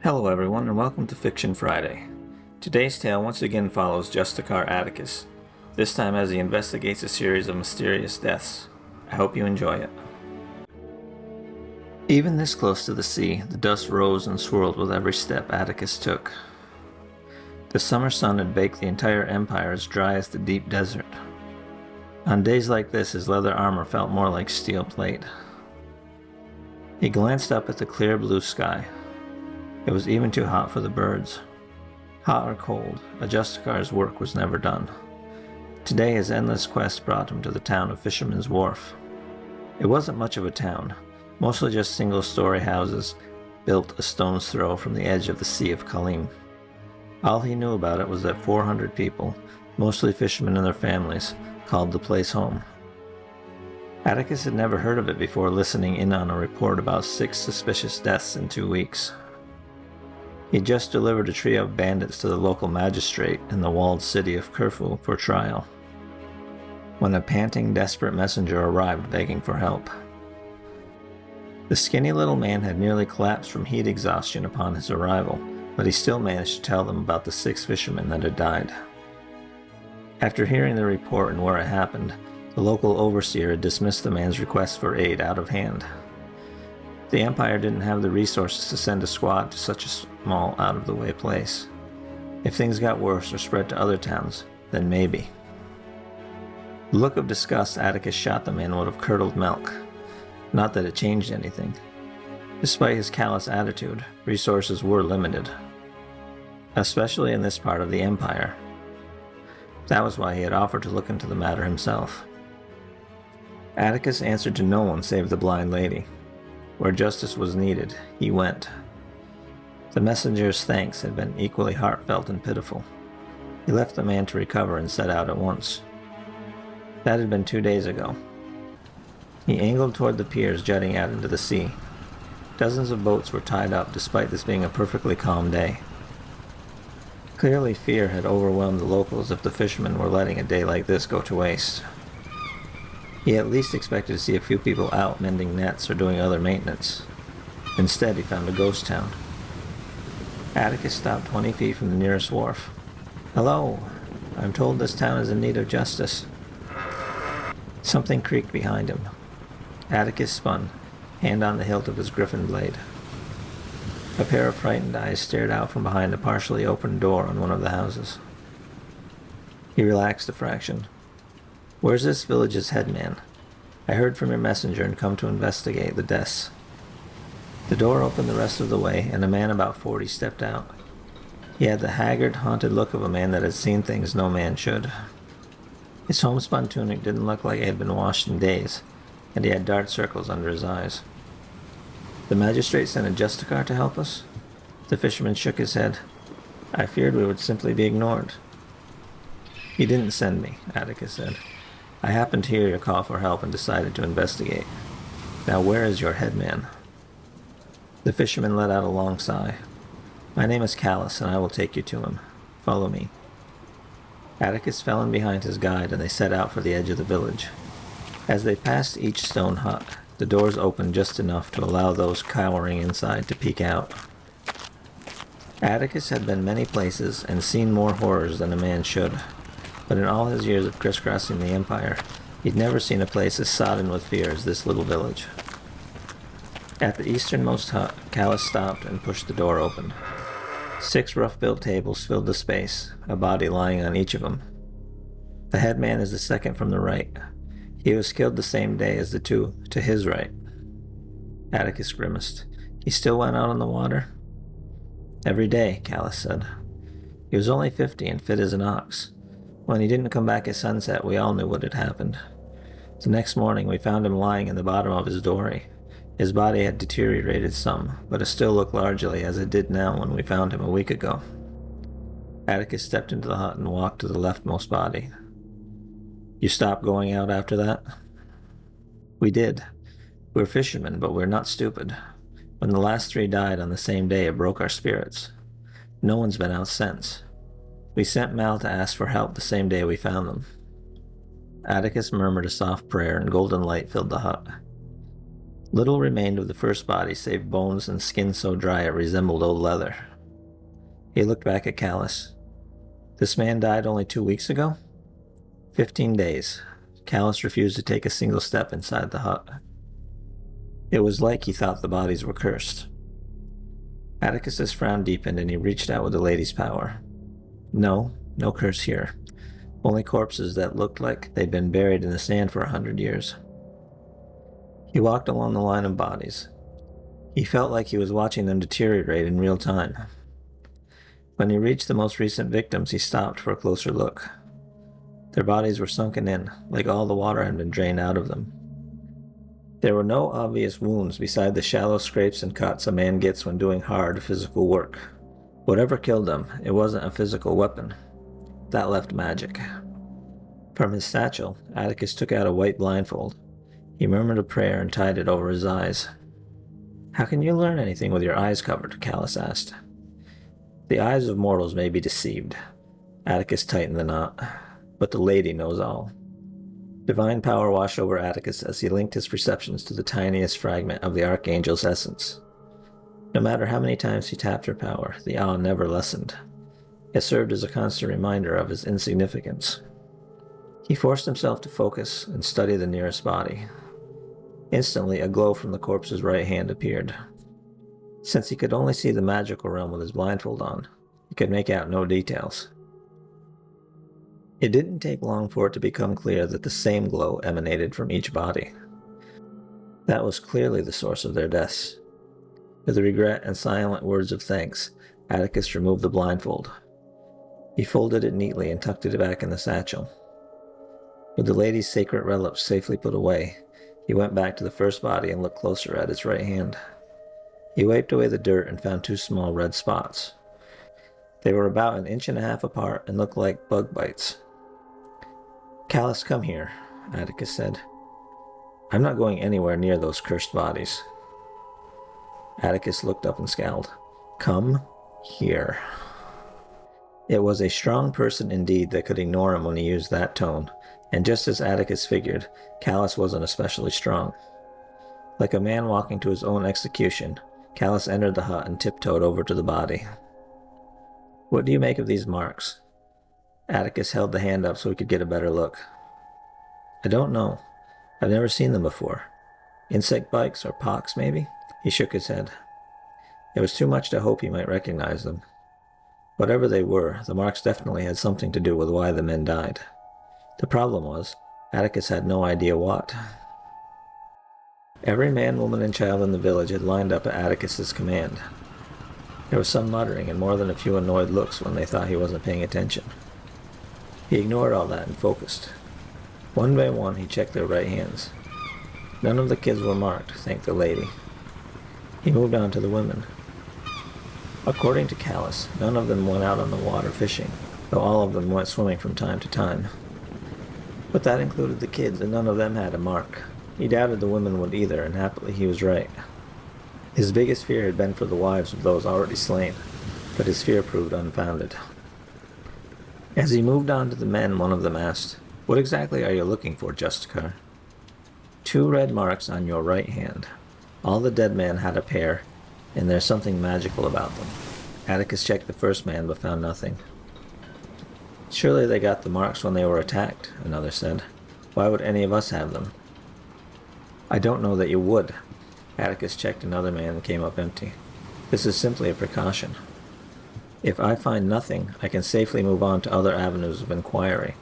Hello everyone and welcome to Fiction Friday. Today's tale once again follows Justiciar Atticus, this time as he investigates a series of mysterious deaths. I hope you enjoy it. Even this close to the sea, the dust rose and swirled with every step Atticus took. The summer sun had baked the entire empire as dry as the deep desert. On days like this, his leather armor felt more like steel plate. He glanced up at the clear blue sky. It was even too hot for the birds. Hot or cold, Justiciar's work was never done. Today his endless quest brought him to the town of Fisherman's Wharf. It wasn't much of a town, mostly just single-story houses built a stone's throw from the edge of the Sea of Kalim. All he knew about it was that 400 people, mostly fishermen and their families, called the place home. Atticus had never heard of it before listening in on a report about 6 suspicious deaths in 2 weeks. He had just delivered a trio of bandits to the local magistrate in the walled city of Corfu for trial, when a panting, desperate messenger arrived begging for help. The skinny little man had nearly collapsed from heat exhaustion upon his arrival, but he still managed to tell them about the 6 fishermen that had died. After hearing the report and where it happened, the local overseer had dismissed the man's request for aid out of hand. The Empire didn't have the resources to send a squad to such a small, out-of-the-way place. If things got worse or spread to other towns, then maybe. The look of disgust Atticus shot the man would have curdled milk. Not that it changed anything. Despite his callous attitude, resources were limited, especially in this part of the Empire. That was why he had offered to look into the matter himself. Atticus answered to no one save the blind lady. Where justice was needed, he went. The messenger's thanks had been equally heartfelt and pitiful. He left the man to recover and set out at once. That had been 2 days ago. He angled toward the piers jutting out into the sea. Dozens of boats were tied up despite this being a perfectly calm day. Clearly fear had overwhelmed the locals if the fishermen were letting a day like this go to waste. He at least expected to see a few people out mending nets or doing other maintenance. Instead, he found a ghost town. Atticus stopped 20 feet from the nearest wharf. "Hello, I'm told this town is in need of justice." Something creaked behind him. Atticus spun, hand on the hilt of his griffin blade. A pair of frightened eyes stared out from behind a partially opened door on one of the houses. He relaxed a fraction. "Where's this village's headman? I heard from your messenger and come to investigate the deaths." The door opened the rest of the way, and a man about 40 stepped out. He had the haggard, haunted look of a man that had seen things no man should. His homespun tunic didn't look like it had been washed in days, and he had dark circles under his eyes. "The magistrate sent a Justiciar to help us?" The fisherman shook his head. "I feared we would simply be ignored." "He didn't send me," Atticus said. "I happened to hear your call for help and decided to investigate. Now where is your headman?" The fisherman let out a long sigh. "My name is Callus, and I will take you to him. Follow me." Atticus fell in behind his guide, and they set out for the edge of the village. As they passed each stone hut, the doors opened just enough to allow those cowering inside to peek out. Atticus had been many places and seen more horrors than a man should. But in all his years of crisscrossing the Empire, he'd never seen a place as sodden with fear as this little village. At the easternmost hut, Callus stopped and pushed the door open. 6 rough-built tables filled the space, a body lying on each of them. The headman is the second from the right. He was killed the same day as the 2 to his right. Atticus grimaced. "He still went out on the water?" "Every day," Callus said. "He was only 50 and fit as an ox. When he didn't come back at sunset, we all knew what had happened. The next morning, we found him lying in the bottom of his dory. His body had deteriorated some, but it still looked largely as it did now when we found him a week ago." Atticus stepped into the hut and walked to the leftmost body. "You stopped going out after that?" "We did. We're fishermen, but we're not stupid. When the last 3 died on the same day, it broke our spirits. No one's been out since. We sent Mal to ask for help the same day we found them." Atticus murmured a soft prayer and golden light filled the hut. Little remained of the first body save bones and skin so dry it resembled old leather. He looked back at Callus. This man died only 2 weeks ago? 15 days. Callus refused to take a single step inside the hut. It was like he thought the bodies were cursed. Atticus's frown deepened and he reached out with the lady's power. No curse here. Only corpses that looked like they'd been buried in the sand for 100 years. He walked along the line of bodies. He felt like he was watching them deteriorate in real time. When he reached the most recent victims, he stopped for a closer look. Their bodies were sunken in, like all the water had been drained out of them. There were no obvious wounds beside the shallow scrapes and cuts a man gets when doing hard physical work. Whatever killed them, it wasn't a physical weapon. That left magic. From his satchel, Atticus took out a white blindfold. He murmured a prayer and tied it over his eyes. "How can you learn anything with your eyes covered?" Callus asked. "The eyes of mortals may be deceived." Atticus tightened the knot. "But the lady knows all." Divine power washed over Atticus as he linked his perceptions to the tiniest fragment of the Archangel's essence. No matter how many times he tapped her power, the awe never lessened. It served as a constant reminder of his insignificance. He forced himself to focus and study the nearest body. Instantly, a glow from the corpse's right hand appeared. Since he could only see the magical realm with his blindfold on, he could make out no details. It didn't take long for it to become clear that the same glow emanated from each body. That was clearly the source of their deaths. With regret and silent words of thanks, Atticus removed the blindfold. He folded it neatly and tucked it back in the satchel. With the lady's sacred relics safely put away, he went back to the first body and looked closer at its right hand. He wiped away the dirt and found 2 small red spots. They were about 1.5 inches apart and looked like bug bites. "Callus, come here," Atticus said. "I'm not going anywhere near those cursed bodies." Atticus looked up and scowled. "Come here." It was a strong person indeed that could ignore him when he used that tone, and just as Atticus figured, Callus wasn't especially strong. Like a man walking to his own execution, Callus entered the hut and tiptoed over to the body. "What do you make of these marks?" Atticus held the hand up so he could get a better look. "I don't know. I've never seen them before. Insect bites or pox, maybe?" He shook his head. It was too much to hope he might recognize them. Whatever they were, the marks definitely had something to do with why the men died. The problem was, Atticus had no idea what. Every man, woman, and child in the village had lined up at Atticus's command. There was some muttering and more than a few annoyed looks when they thought he wasn't paying attention. He ignored all that and focused. One by one, he checked their right hands. None of the kids were marked, thank the lady. He moved on to the women. According to Callus, none of them went out on the water fishing, though all of them went swimming from time to time. But that included the kids, and none of them had a mark. He doubted the women would either, and happily he was right. His biggest fear had been for the wives of those already slain, but his fear proved unfounded. As he moved on to the men, one of them asked, "What exactly are you looking for, Justiciar?" "2 red marks on your right hand. All the dead men had a pair, and there's something magical about them." Atticus checked the first man but found nothing. "Surely they got the marks when they were attacked," another said. "Why would any of us have them?" "I don't know that you would." Atticus checked another man and came up empty. "This is simply a precaution. If I find nothing, I can safely move on to other avenues of inquiry."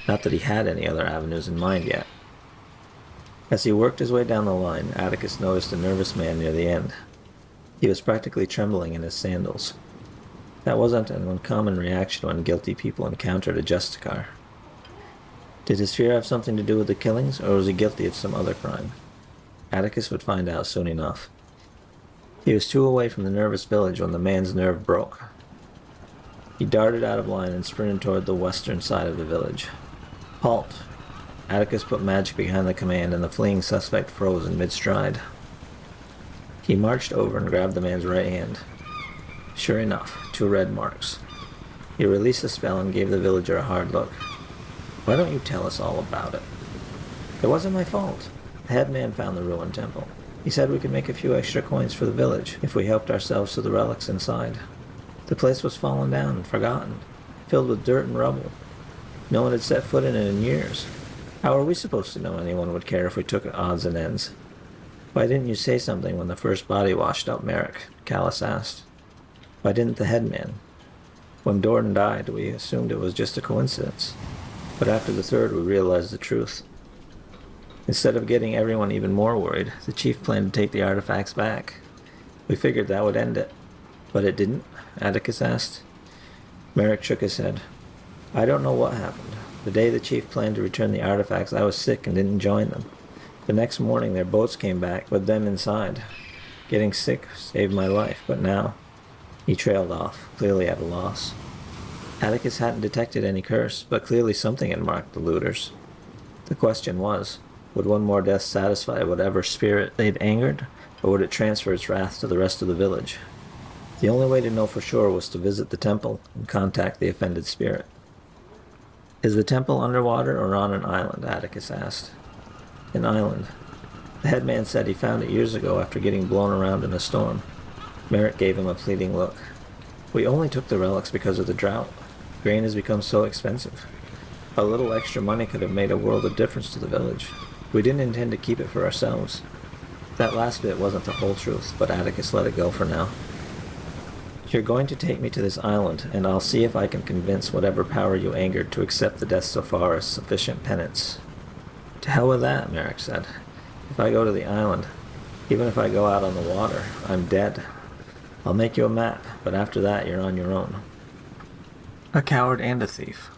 Not that he had any other avenues in mind yet. As he worked his way down the line, Atticus noticed a nervous man near the end. He was practically trembling in his sandals. That wasn't an uncommon reaction when guilty people encountered a Justiciar. Did his fear have something to do with the killings, or was he guilty of some other crime? Atticus would find out soon enough. He was 2 away from the nervous village when the man's nerve broke. He darted out of line and sprinted toward the western side of the village. "Halt!" Atticus put magic behind the command, and the fleeing suspect froze in mid-stride. He marched over and grabbed the man's right hand. Sure enough, 2 red marks. He released the spell and gave the villager a hard look. "Why don't you tell us all about it?" "It wasn't my fault." The headman found the ruined temple. He said we could make a few extra coins for the village if we helped ourselves to the relics inside. The place was fallen down and forgotten, filled with dirt and rubble. No one had set foot in it in years. How are we supposed to know anyone would care if we took odds and ends? Why didn't you say something when the first body washed up Merrick? Callus asked. Why didn't the headman? When Dordan died, we assumed it was just a coincidence. But after the third, we realized the truth. Instead of getting everyone even more worried, the chief planned to take the artifacts back. We figured that would end it. But it didn't? Atticus asked. Merrick shook his head. I don't know what happened. The day the chief planned to return the artifacts, I was sick and didn't join them. The next morning, their boats came back with them inside. Getting sick saved my life, but now... He trailed off, clearly at a loss. Atticus hadn't detected any curse, but clearly something had marked the looters. The question was, would one more death satisfy whatever spirit they'd angered, or would it transfer its wrath to the rest of the village? The only way to know for sure was to visit the temple and contact the offended spirit. Is the temple underwater or on an island? Atticus asked. An island. The headman said he found it years ago after getting blown around in a storm. Merrick gave him a pleading look. We only took the relics because of the drought. Grain has become so expensive. A little extra money could have made a world of difference to the village. We didn't intend to keep it for ourselves. That last bit wasn't the whole truth, but Atticus let it go for now. You're going to take me to this island, and I'll see if I can convince whatever power you angered to accept the death so far as sufficient penance. To hell with that, Merrick said. If I go to the island, even if I go out on the water, I'm dead. I'll make you a map, but after that you're on your own. A coward and a thief.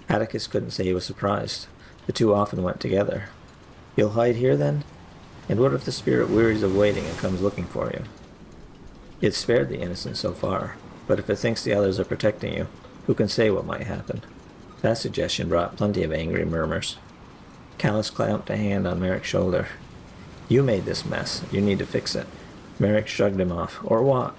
Atticus couldn't say he was surprised. The two often went together. You'll hide here then? And what if the spirit wearies of waiting and comes looking for you? It's spared the innocent so far, but if it thinks the others are protecting you, who can say what might happen? That suggestion brought plenty of angry murmurs. Callus clamped a hand on Merrick's shoulder. You made this mess. You need to fix it. Merrick shrugged him off. Or what?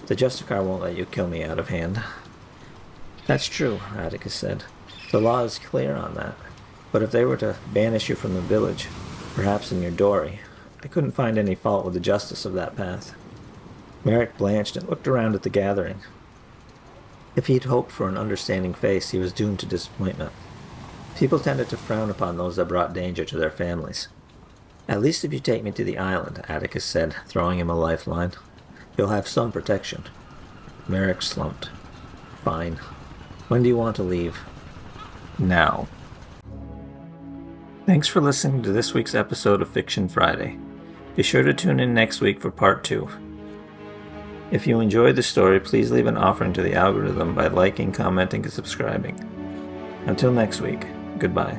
The Justiciar won't let you kill me out of hand. That's true, Atticus said. The law is clear on that. But if they were to banish you from the village, perhaps in your dory, I couldn't find any fault with the justice of that path. Merrick blanched and looked around at the gathering. If he'd hoped for an understanding face, he was doomed to disappointment. People tended to frown upon those that brought danger to their families. At least if you take me to the island, Atticus said, throwing him a lifeline. You'll have some protection. Merrick slumped. Fine. When do you want to leave? Now. Thanks for listening to this week's episode of Fiction Friday. Be sure to tune in next week for part 2. If you enjoyed the story, please leave an offering to the algorithm by liking, commenting, and subscribing. Until next week, goodbye.